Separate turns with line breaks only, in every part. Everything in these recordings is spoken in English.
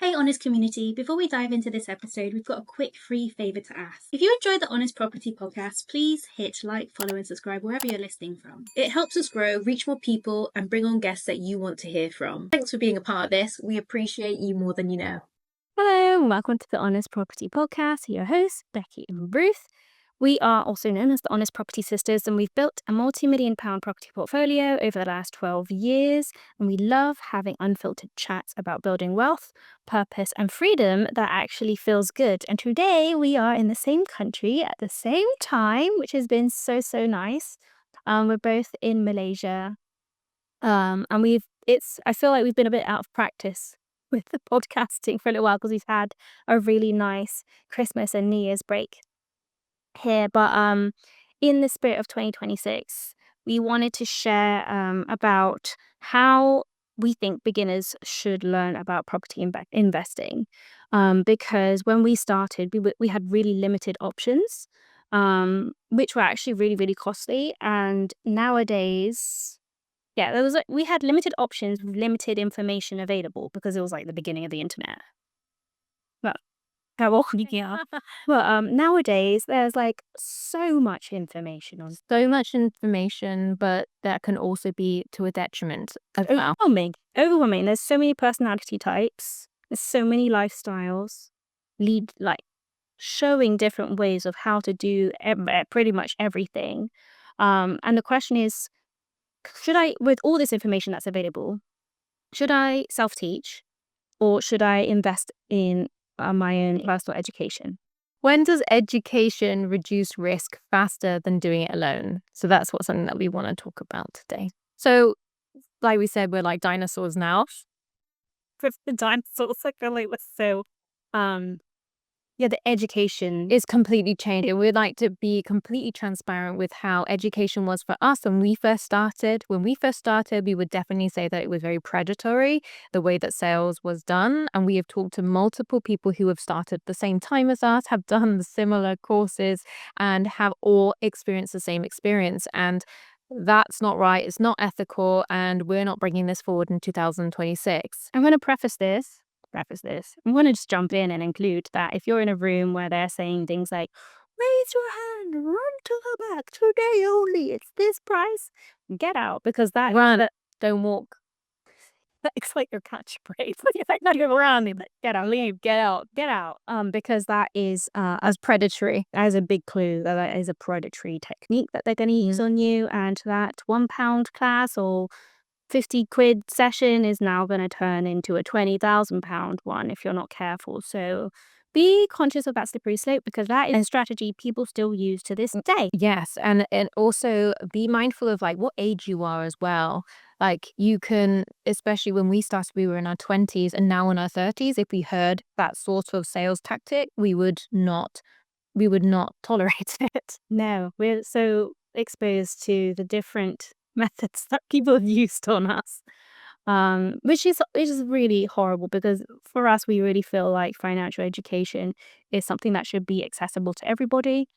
Hey Honest community, before we dive into this episode, we've got a quick free favour to ask. If you enjoyed the Honest Property podcast, please hit like, follow and subscribe wherever you're listening from. It helps us grow, reach more people and bring on guests that you want to hear from. Thanks for being a part of this. We appreciate you more than you know.
Hello and welcome to the Honest Property Podcast. Your hosts, Becky and Ruth. We are also known as the Honest Property Sisters, and we've built a multi-million-pound property portfolio over the last 12 years. And we love having unfiltered chats about building wealth, purpose, and freedom that actually feels good. And today we are in the same country at the same time, which has been so nice. We're both in Malaysia, and I feel like we've been a bit out of practice with the podcasting for a little while because we've had a really nice Christmas and New Year's break here. But in the spirit of 2026, we wanted to share about how we think beginners should learn about property investing. Because when we started, we had really limited options, which were actually really costly. And nowadays, we had limited options with limited information available because it was like the beginning of the internet. Well, how old you are. Well, nowadays there's like so much information on.
So much information, but that can also be to a detriment as well.
Overwhelming. There's so many personality types. There's so many lifestyles, showing different ways of how to do pretty much everything. And the question is, with all this information that's available, should I self-teach or should I invest in my own personal education?
When does education reduce risk faster than doing it alone? So that's something that we want to talk about today. So, like we said, we're like dinosaurs now.
With the dinosaurs, I feel like we're so the education
is completely changed. And we'd like to be completely transparent with how education was for us when we first started. When we first started, we would definitely say that it was very predatory, the way that sales was done. And we have talked to multiple people who have started the same time as us, have done the similar courses, and have all experienced the same experience. And that's not right. It's not ethical. And we're not bringing this forward in 2026.
I'm going to preface this. I'm going to just jump in and include that if you're in a room where they're saying things like, raise your hand, run to the back, today only, it's this price, get out, because
Run, don't walk.
It's like your catchphrase. It's like, not go around me, but get out, leave, get out. Because that is as predatory. That is a big clue that is a predatory technique that they're going to use on you, and that £1 class or 50 quid session is now going to turn into a £20,000 one if you're not careful. So be conscious of that slippery slope, because that is a strategy people still use to this day.
Yes, and also be mindful of like what age you are as well. Like you can, especially when we started, we were in our 20s, and now in our 30s, if we heard that sort of sales tactic, we would not tolerate it.
No, we're so exposed to the different methods that people have used on us, which is really horrible, because for us, we really feel like financial education is something that should be accessible to everybody.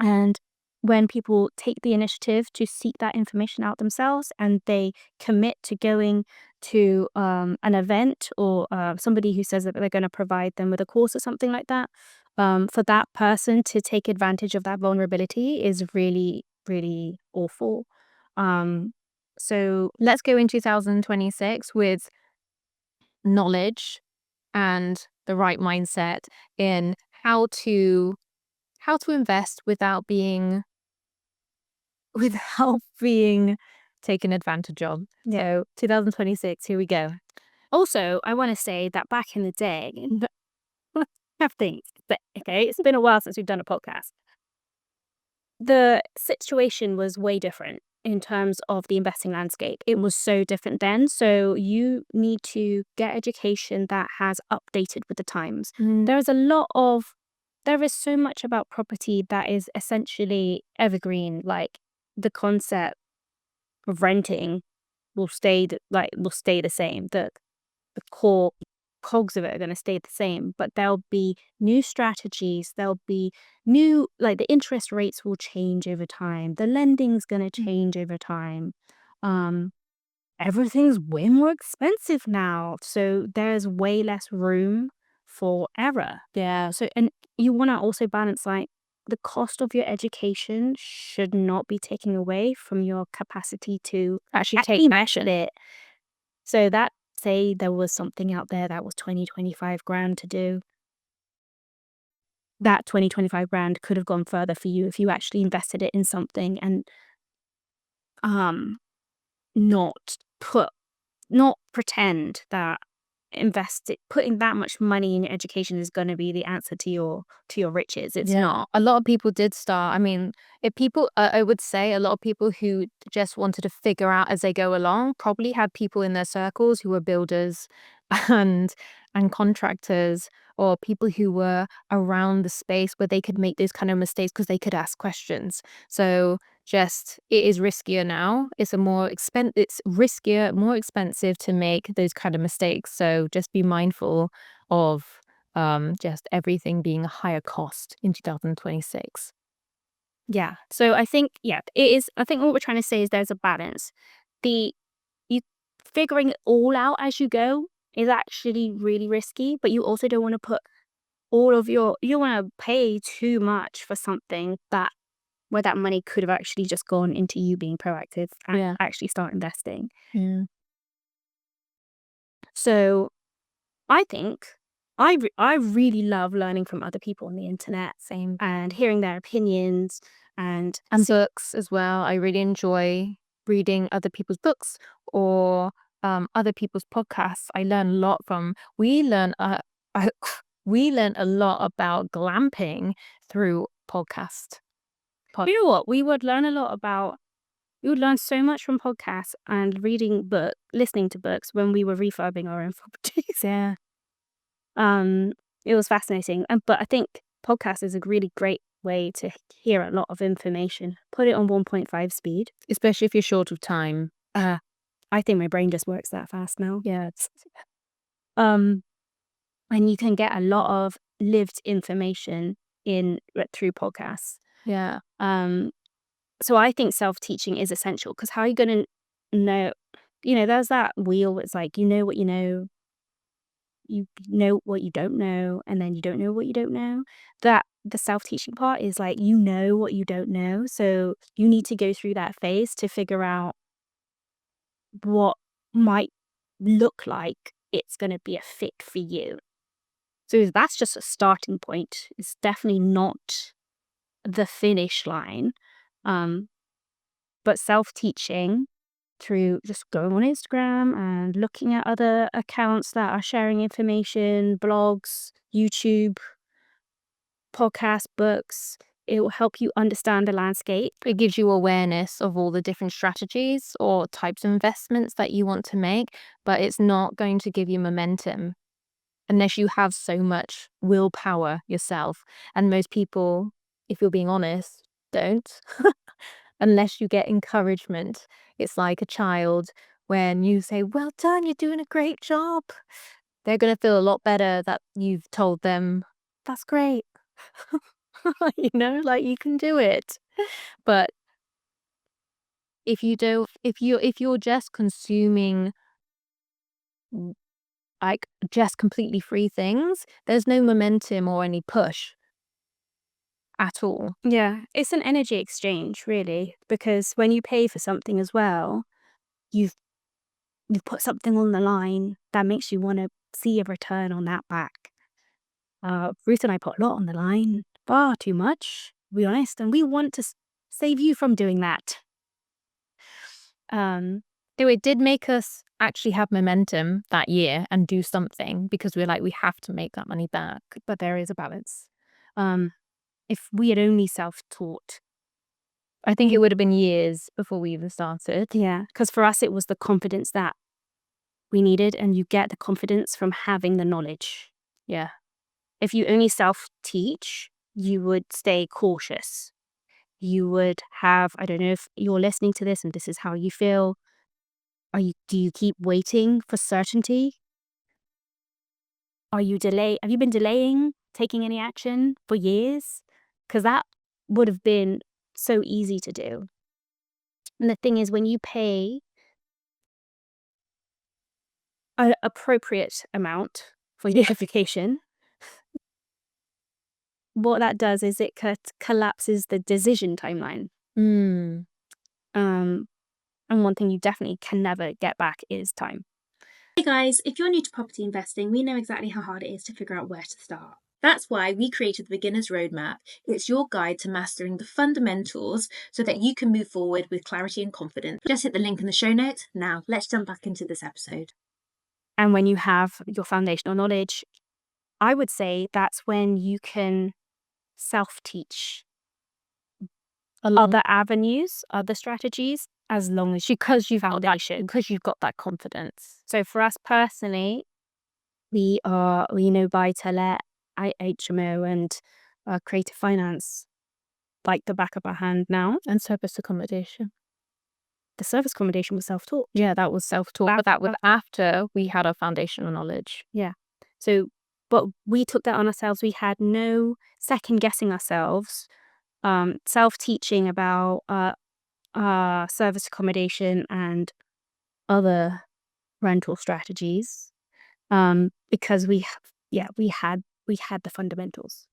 And when people take the initiative to seek that information out themselves and they commit to going to an event, or somebody who says that they're going to provide them with a course or something like that, for that person to take advantage of that vulnerability is really awful.
So let's go in 2026 with knowledge and the right mindset in how to invest without being taken advantage of. So 2026, here we go.
Also, I want to say that back in the day, it's been a while since we've done a podcast. The situation was way different in terms of the investing landscape. It was so different then. So you need to get education that has updated with the times. There is so much about property that is essentially evergreen. Like the concept of renting will stay the same. The core cogs of it are going to stay the same, but there'll be new strategies, there'll be new, like the interest rates will change over time, the lending's going to change over time, everything's way more expensive now. So there's way less room for error.
Yeah.
So, and you want to also balance like the cost of your education should not be taken away from your capacity to
Actually take
measure it. So that, say there was something out there that was 25 grand to do, that 25 grand could have gone further for you if you actually invested it in something and not pretend that putting that much money in your education is going to be the answer to your riches. It's not.
A lot of people did start. I mean, if people, I would say a lot of people who just wanted to figure out as they go along probably had people in their circles who were builders and contractors, or people who were around the space where they could make those kind of mistakes because they could ask questions. So just, it is riskier now. It's riskier, more expensive to make those kind of mistakes. So just be mindful of just everything being a higher cost in 2026.
Yeah. So I think, it is. I think what we're trying to say is there's a balance. You figuring it all out as you go is actually really risky, but you also don't want to put you don't want to pay too much for something where that money could have actually just gone into you being proactive and actually start investing.
Yeah.
So I think I really love learning from other people on the internet.
Same.
And hearing their opinions and
books as well. I really enjoy reading other people's books or other people's podcasts. I learn a lot from. We learn a lot about glamping through podcast.
You know what? We would learn so much from podcasts and listening to books when we were refurbing our own properties.
Yeah.
It was fascinating. But I think podcast is a really great way to hear a lot of information. Put it on 1.5 speed.
Especially if you're short of time.
I think my brain just works that fast now.
Yeah.
And you can get a lot of lived information through podcasts.
Yeah.
So I think self-teaching is essential, because how are you going to know, there's that wheel. It's like, you know what you know what you don't know, and then you don't know what you don't know. That the self-teaching part is like, you know what you don't know. So you need to go through that phase to figure out what might look like it's going to be a fit for you. So that's just a starting point. It's definitely not the finish line. But self-teaching through just going on Instagram and looking at other accounts that are sharing information, blogs, YouTube, podcasts, books, it will help you understand the landscape.
It gives you awareness of all the different strategies or types of investments that you want to make, but it's not going to give you momentum unless you have so much willpower yourself. And most people, if you're being honest, don't. Unless you get encouragement. It's like a child when you say, "Well done, you're doing a great job." They're going to feel a lot better that you've told them, "That's great." Like, you can do it. But if you're just consuming like just completely free things, there's no momentum or any push at all.
Yeah, it's an energy exchange, really, because when you pay for something as well, you've put something on the line that makes you want to see a return on that back. Ruth and I put a lot on the line, far too much, to be honest, and we want to save you from doing that.
So it did make us actually have momentum that year and do something, because we're like, we have to make that money back.
But there is a balance. If we had only self-taught,
I think it would have been years before we even started.
yeah, because for us it was the confidence that we needed, and you get the confidence from having the knowledge.
Yeah.
If you only self-teach, you would stay cautious. You would have, I don't know if you're listening to this and this is how you feel. Do you keep waiting for certainty? Have you been delaying taking any action for years? Because that would have been so easy to do. And the thing is, when you pay an appropriate amount for your education, what that does is it collapses the decision timeline.
Mm.
And one thing you definitely can never get back is time.
Hey guys, if you're new to property investing, we know exactly how hard it is to figure out where to start. That's why we created the Beginner's Roadmap. It's your guide to mastering the fundamentals so that you can move forward with clarity and confidence. Just hit the link in the show notes. Now, let's jump back into this episode.
And when you have your foundational knowledge, I would say that's when you can self-teach other avenues, other strategies, as long as because you've got that confidence. So for us personally, we know buy-to-let, HMO, and creative finance like the back of our hand now.
And service accommodation.
The service accommodation was self-taught.
Yeah, that was self-taught, but that was after we had our foundational knowledge.
Yeah. So, but we took that on ourselves. We had no second guessing ourselves. Self-teaching about service accommodation and other rental strategies. Because we had the fundamentals.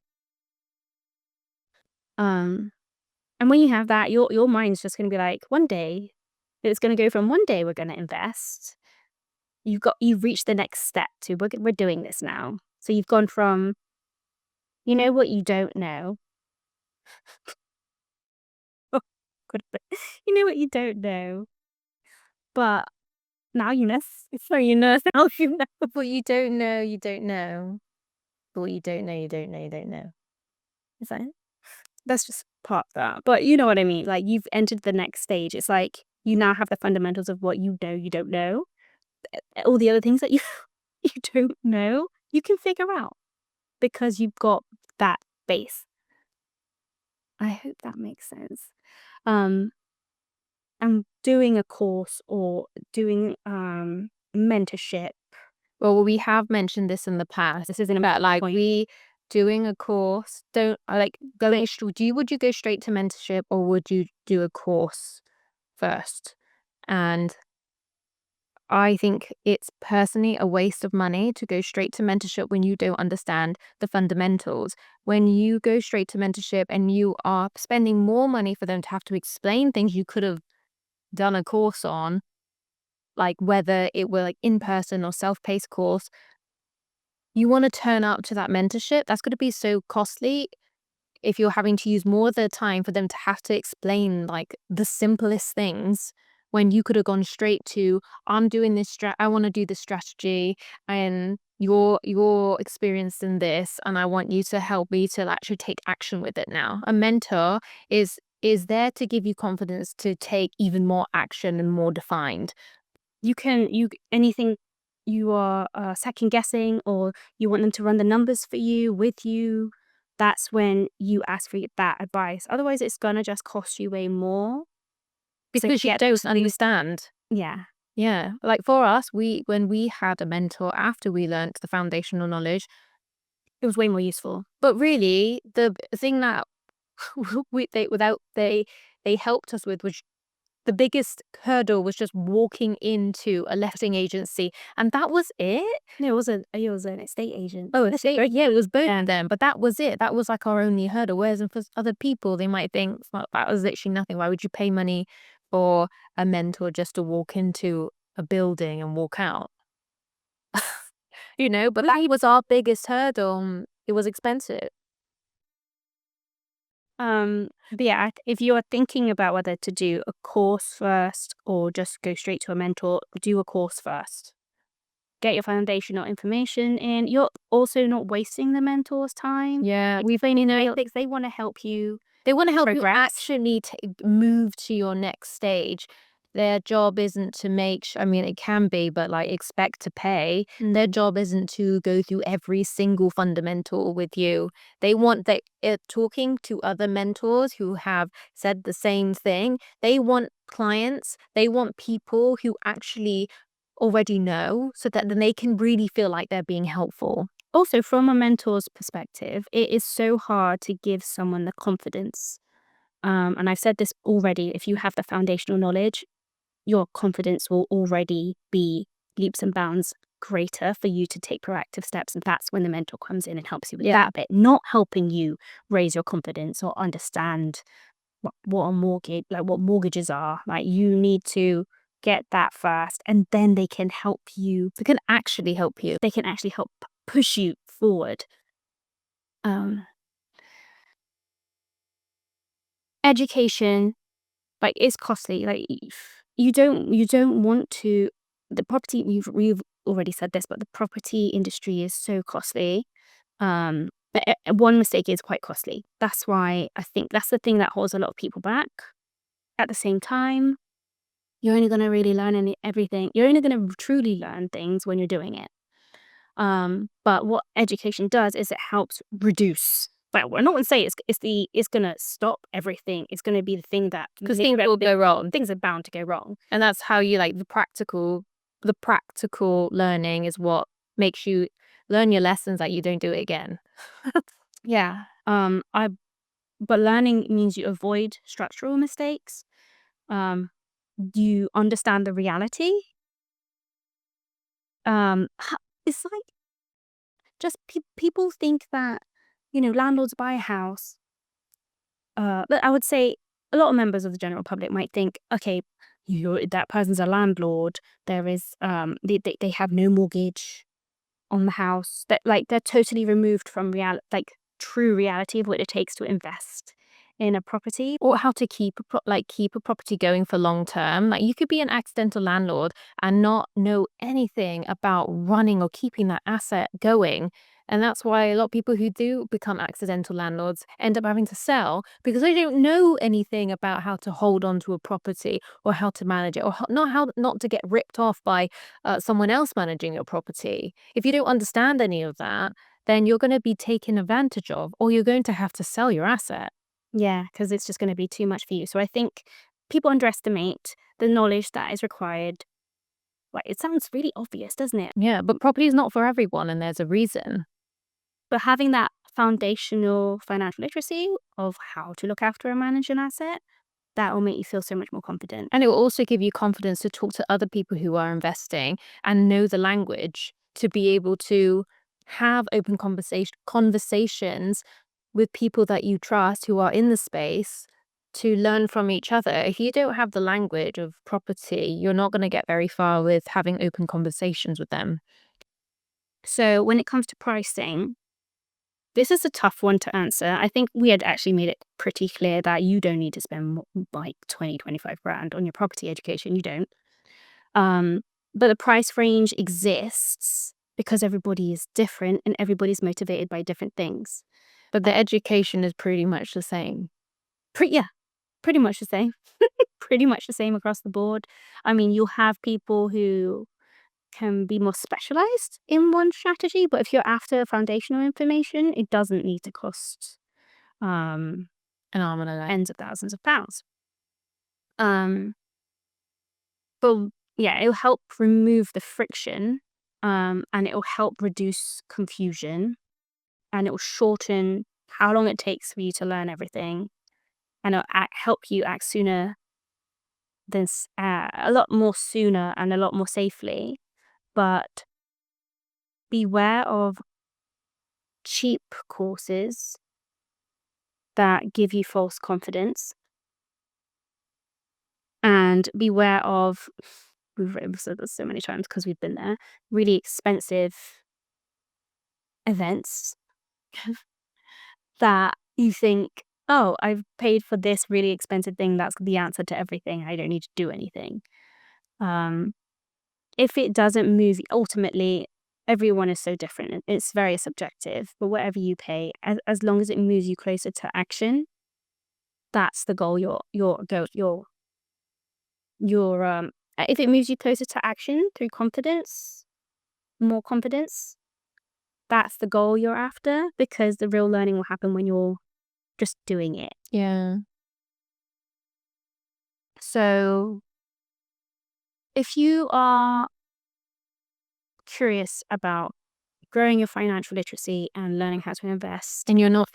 And when you have that, your mind's just going to be like, one day, it's going to go from one day we're going to invest. You've reached the next step to we're doing this now. So you've gone from, you know what you don't know. Oh, God, you know what you don't know, but now you know. So you know. Now you know.
What you don't know, you don't know. But what you don't know, you don't know, you don't know.
Is that it? That's just part of that. But you know what I mean. Like you've entered the next stage. It's like you now have the fundamentals of what you know you don't know. All the other things that you you don't know, you can figure out because you've got that base. I hope that makes sense. And doing a course or doing mentorship.
Well, we have mentioned this in the past. This isn't about like we doing a course. Don't like going. Would you go straight to mentorship or would you do a course first? And I think it's personally a waste of money to go straight to mentorship when you don't understand the fundamentals. When you go straight to mentorship and you are spending more money for them to have to explain things you could have done a course on, like whether it were like in person or self-paced course, you want to turn up to that mentorship. That's going to be so costly if you're having to use more of their time for them to have to explain like the simplest things when you could have gone straight to, I'm doing this I want to do this strategy and you're experienced in this and I want you to help me to actually take action with it now. A mentor is there to give you confidence to take even more action and more defined.
Anything you are second guessing or you want them to run the numbers for you with you, that's when you ask for that advice. Otherwise, it's gonna just cost you way more.
Because you don't understand.
Yeah.
Yeah. Like for us, when we had a mentor after we learnt the foundational knowledge,
It was way more useful.
but really the thing that they helped us with was the biggest hurdle was just walking into a letting agency, and that was it.
No, it was an estate agent.
Oh, yeah, it was both of them, but that was it. That was like our only hurdle. Whereas for other people, they might think, well, that was literally nothing. Why would you pay money for a mentor just to walk into a building and walk out? But that was our biggest hurdle. It was expensive.
But yeah, if you are thinking about whether to do a course first or just go straight to a mentor, do a course first. Get your foundational information in. You're also not wasting the mentor's time.
Yeah,
They want to help you.
they want to help
progress.
you actually move to your next stage. Their job isn't to I mean, it can be, but like expect to pay. Their job isn't to go through every single fundamental with you. They want talking to other mentors who have said the same thing. They want clients. They want people who actually already know so that then they can really feel like they're being helpful.
Also, from a mentor's perspective, it is so hard to give someone the confidence. And I've said this already, if you have the foundational knowledge, your confidence will already be leaps and bounds greater for you to take proactive steps. And that's when the mentor comes in and helps you with that bit, not helping you raise your confidence or understand what a mortgage, like what mortgages are. Like, you need to get that first, and then they can help you.
They can actually help you.
They can actually help push you forward. Education, like, is costly. Like, you don't want to. The property, you've already said this, but the property industry is so costly. But one mistake is quite costly. That's why I think that's the thing that holds a lot of people back. At the same time, you're only going to really learn everything. You're only going to truly learn things when you're doing it. But what education does is it helps reduce. But we're not going to say it's going to stop everything. It's going to be the thing that,
Because things will go wrong.
Things are bound to go wrong.
And that's how you, like, the practical learning is what makes you learn your lessons that you don't do it again.
Yeah. But learning means you avoid structural mistakes. You understand the reality. It's like, just people think that, landlords buy a house. But I would say a lot of members of the general public might think, okay, that person's a landlord. There is, they have no mortgage on the house. That, like, they're totally removed from true reality of what it takes to invest in a property,
or how to keep a property going for long term. Like, you could be an accidental landlord and not know anything about running or keeping that asset going. And that's why a lot of people who do become accidental landlords end up having to sell, because they don't know anything about how to hold on to a property or how to manage it, or how not to get ripped off by someone else managing your property. If you don't understand any of that, then you're going to be taken advantage of, or you're going to have to sell your asset.
Yeah, because it's just going to be too much for you. So I think people underestimate the knowledge that is required. Like, it sounds really obvious, doesn't it?
Yeah, but property is not for everyone, and there's a reason.
But having that foundational financial literacy of how to look after and manage an asset, that will make you feel so much more confident.
And it will also give you confidence to talk to other people who are investing and know the language, to be able to have open conversations with people that you trust who are in the space, to learn from each other. If you don't have the language of property, you're not going to get very far with having open conversations with them.
So when it comes to pricing, this is a tough one to answer. I think we had actually made it pretty clear that you don't need to spend like 25 grand on your property education. You don't. But the price range exists because everybody is different and everybody's motivated by different things.
But the education is pretty much the same.
Pretty much the same. Pretty much the same across the board. I mean, you'll have people who can be more specialized in one strategy, but if you're after foundational information, it doesn't need to cost
An arm and a leg.
tens of thousands of pounds. But yeah, it'll help remove the friction, and it'll help reduce confusion, and it'll shorten how long it takes for you to learn everything, and it'll help you act sooner than a lot more sooner and a lot more safely. But beware of cheap courses that give you false confidence, and beware of, we've said this so many times because we've been there, really expensive events that you think, oh, I've paid for this really expensive thing, that's the answer to everything, I don't need to do anything. If it doesn't move, ultimately, everyone is so different. It's very subjective, but whatever you pay, as long as it moves you closer to action, that's the goal. If it moves you closer to action through confidence, more confidence, that's the goal you're after, because the real learning will happen when you're just doing it.
Yeah.
So if you are curious about growing your financial literacy and learning how to invest,
and you're not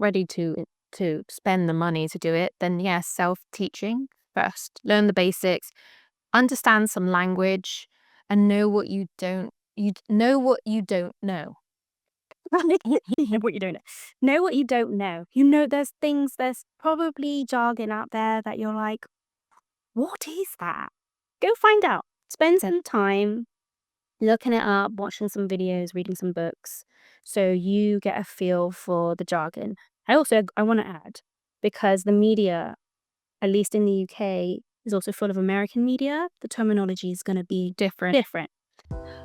ready to spend the money to do it, then yes, self-teaching first. Learn the basics, understand some language, and know what you don't You know what you don't know.
Know what you don't know. Know what you don't know. You know, there's probably jargon out there that you're like, what is that? Go find out. Spend some time looking it up, watching some videos, reading some books, so you get a feel for the jargon. I want to add, because the media, at least in the UK, is also full of American media, the terminology is going to be
Different.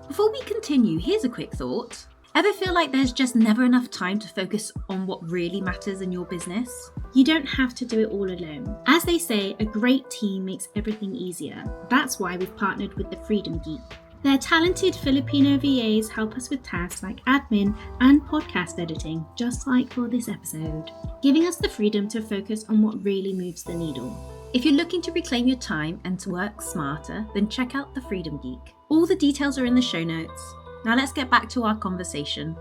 Before we continue, here's a quick thought. Ever feel like there's just never enough time to focus on what really matters in your business? You don't have to do it all alone. As they say, a great team makes everything easier. That's why we've partnered with the Freedom Geek. Their talented Filipino VAs help us with tasks like admin and podcast editing, just like for this episode, giving us the freedom to focus on what really moves the needle. If you're looking to reclaim your time and to work smarter, then check out the Freedom Geek. All the details are in the show notes. Now let's get back to our conversation.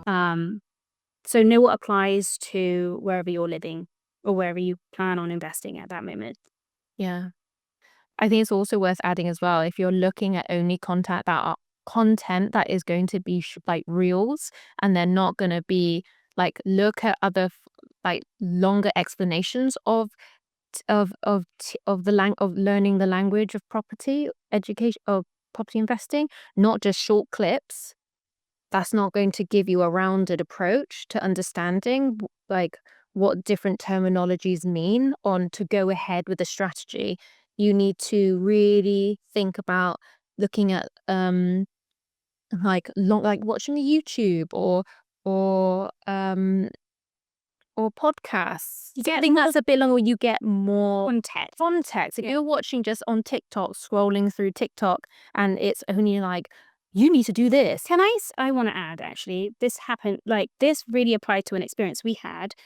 So know what applies to wherever you're living or wherever you plan on investing at that moment.
Yeah. I think it's also worth adding as well, if you're looking at only content that is going to be like reels, and they're not going to be like, look at other like longer explanations of learning the language of property education, of property investing, not just short clips. That's not going to give you a rounded approach to understanding like what different terminologies mean on to go ahead with a strategy. You need to really think about looking at like watching a YouTube or podcasts. Getting that's a bit longer, you get more context. If you're watching just on TikTok, scrolling through TikTok, and it's only like, you need to do this.
I want to add, actually, this happened, like, this really applied to an experience we had.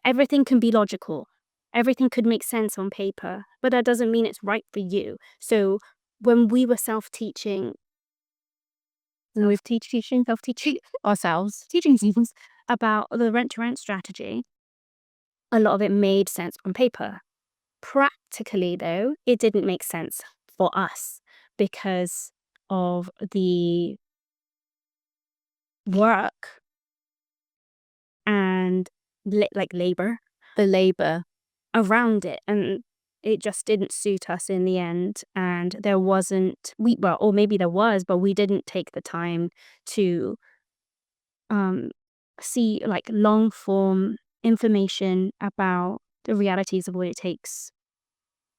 Everything can be logical. Everything could make sense on paper, but that doesn't mean it's right for you. So when we were self-teaching
Ourselves.
teaching students about the rent-to-rent strategy, a lot of it made sense on paper. Practically, though, it didn't make sense for us because of the work and labor
The labor.
around it, and it just didn't suit us in the end. And there wasn't or maybe there was, but we didn't take the time to see like long form information about the realities of what it takes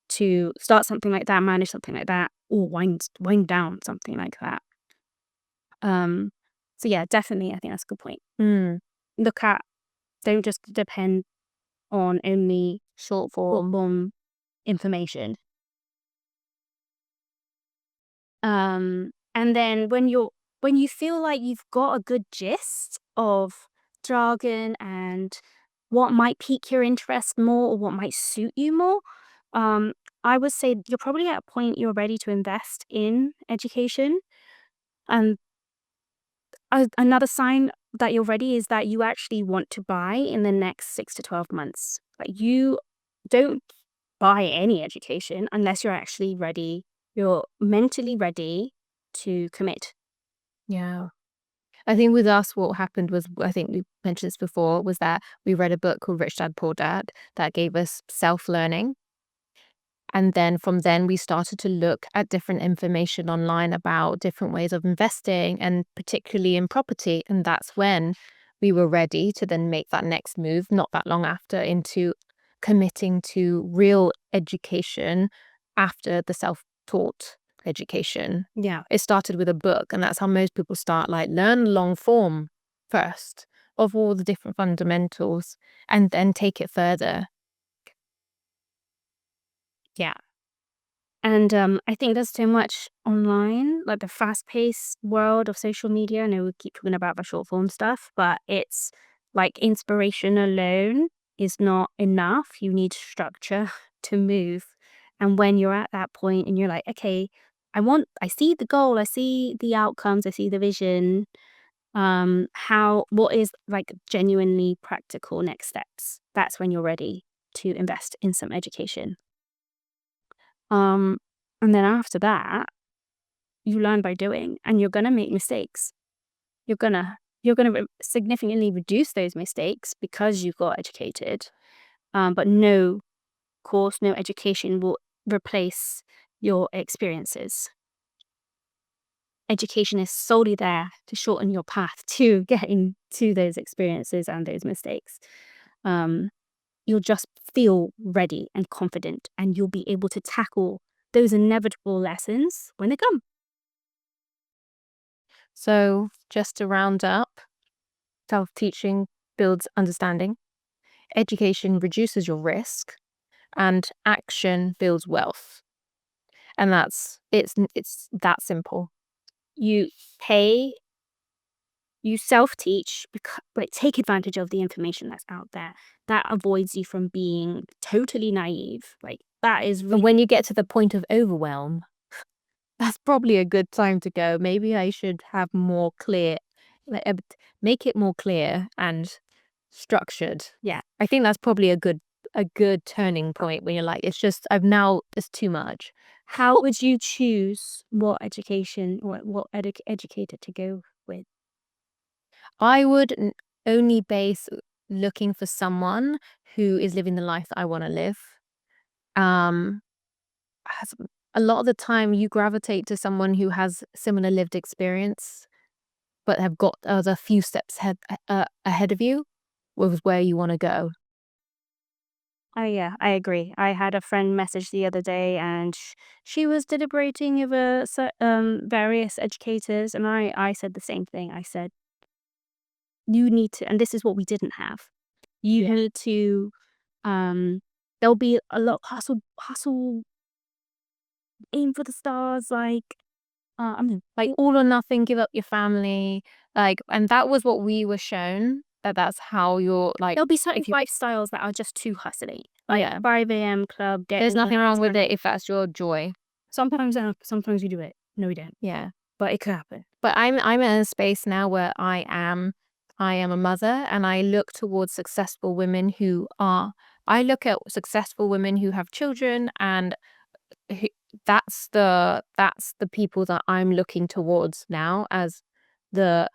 to start something like that, manage something like that, or wind down something like that. So yeah, definitely, I think that's a good point. Don't just depend on only short form information. And then when you feel like you've got a good gist of jargon and what might pique your interest more or what might suit you more, I would say you're probably at a point you're ready to invest in education. And another sign that you're ready is that you actually want to buy in the next 6 to 12 months. Like, you don't buy any education unless you're actually ready. You're mentally ready to commit.
Yeah. I think with us, what happened was, I think we mentioned this before, was that we read a book called Rich Dad Poor Dad that gave us self-learning. And then from then we started to look at different information online about different ways of investing, and particularly in property. And that's when we were ready to then make that next move, not that long after, into committing to real education after the self-taught education.
Yeah.
It started with a book, and that's how most people start, like, learn long form first of all the different fundamentals and then take it further.
Yeah. And I think there's so much online, like the fast-paced world of social media. I know we keep talking about the short form stuff, but it's like inspiration alone is not enough. You need structure to move. And when you're at that point and you're like, okay, I see the goal, I see the outcomes, I see the vision. What is like genuinely practical next steps? That's when you're ready to invest in some education. And then after that, you learn by doing, and you're gonna make mistakes. You're gonna significantly reduce those mistakes because you got educated. But no course, no education will replace your experiences. Education is solely there to shorten your path to getting to those experiences and those mistakes. You'll just feel ready and confident, and you'll be able to tackle those inevitable lessons when they come.
So just to round up, self-teaching builds understanding, education reduces your risk, and action builds wealth. And it's that simple.
You self-teach, but take advantage of the information that's out there. That avoids you from being totally naive. Like, that is
And
really,
when you get to the point of overwhelm, that's probably a good time to go. Maybe I should have more clear, make it more clear and structured.
yeah.
I think that's probably a good turning point when you're like, it's too much.
How would you choose what education or what educator to go with?
I would only base looking for someone who is living the life that I want to live. Has a lot of the time you gravitate to someone who has similar lived experience, but have got a few steps ahead of you with where you want to go.
Oh, yeah, I agree. I had a friend message the other day, and she was deliberating over various educators, and I said the same thing. I said, you need to, and this is what we didn't have. You need to, there'll be a lot hustle, aim for the stars,
Like all or nothing, give up your family, and that was what we were shown. That's how you're like.
there'll be certain lifestyles that are just too hustly. Like,
Yeah.
5 a.m. club.
There's nothing wrong with it if that's your joy.
Sometimes we do it. No, we don't.
Yeah.
But it could happen.
But I'm in a space now where I am a mother, and I look towards successful women I look at successful women who have children, and that's the people that I'm looking towards now as the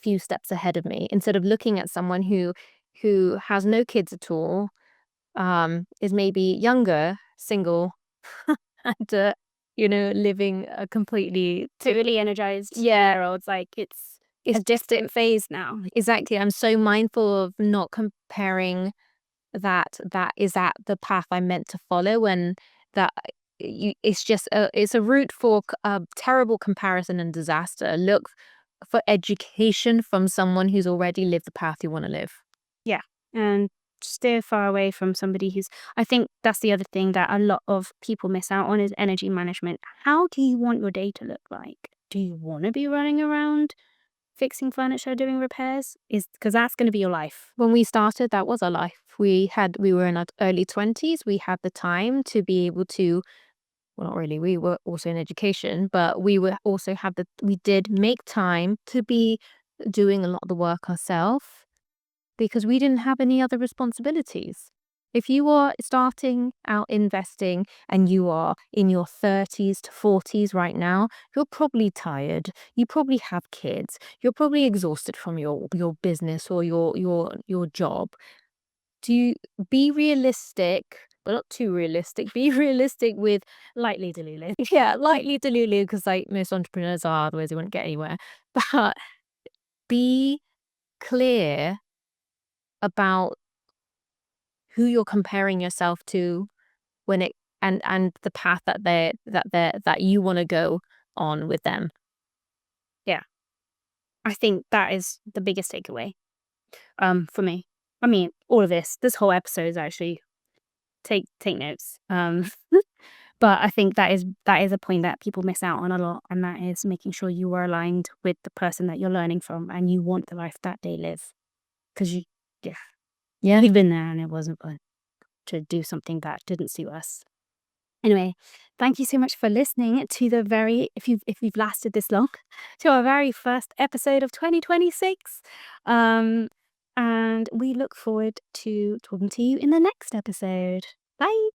few steps ahead of me, instead of looking at someone who has no kids at all, is maybe younger, single, and living a completely
Totally energized.
Yeah.
Year-olds, like, it's a distant phase now.
Exactly. I'm so mindful of not comparing that is that the path I'm meant to follow, and that it's just it's a route for a terrible comparison and disaster. Look for education from someone who's already lived the path you want to live.
Yeah, and steer far away from somebody who's. I think that's the other thing that a lot of people miss out on is energy management. How do you want your day to look like? Do you want to be running around fixing furniture, doing repairs? Because that's going to be your life.
When we started, that was our life. We were in our early 20s. We had the time to be able to, well, not really, we were also in education, but we did make time to be doing a lot of the work ourselves, because we didn't have any other responsibilities. If you are starting out investing and you are in your 30s to 40s right now, you're probably tired. You probably have kids. You're probably exhausted from your business or your job. Be realistic, but not too realistic. Be realistic with
Lightly delulu.
yeah, lightly delulu, because like most entrepreneurs are, otherwise they wouldn't get anywhere. But be clear about who you're comparing yourself to when it and the path that you want to go on with them.
Yeah, I think that is the biggest takeaway. For me, I mean, all of this whole episode is actually take notes. But I think that is a point that people miss out on a lot, and that is making sure you are aligned with the person that you're learning from, and you want the life that they live. Because we've been there, and it wasn't fun to do something that didn't suit us. Anyway, thank you so much for listening to if you've lasted this long, to our very first episode of 2026. And we look forward to talking to you in the next episode. Bye.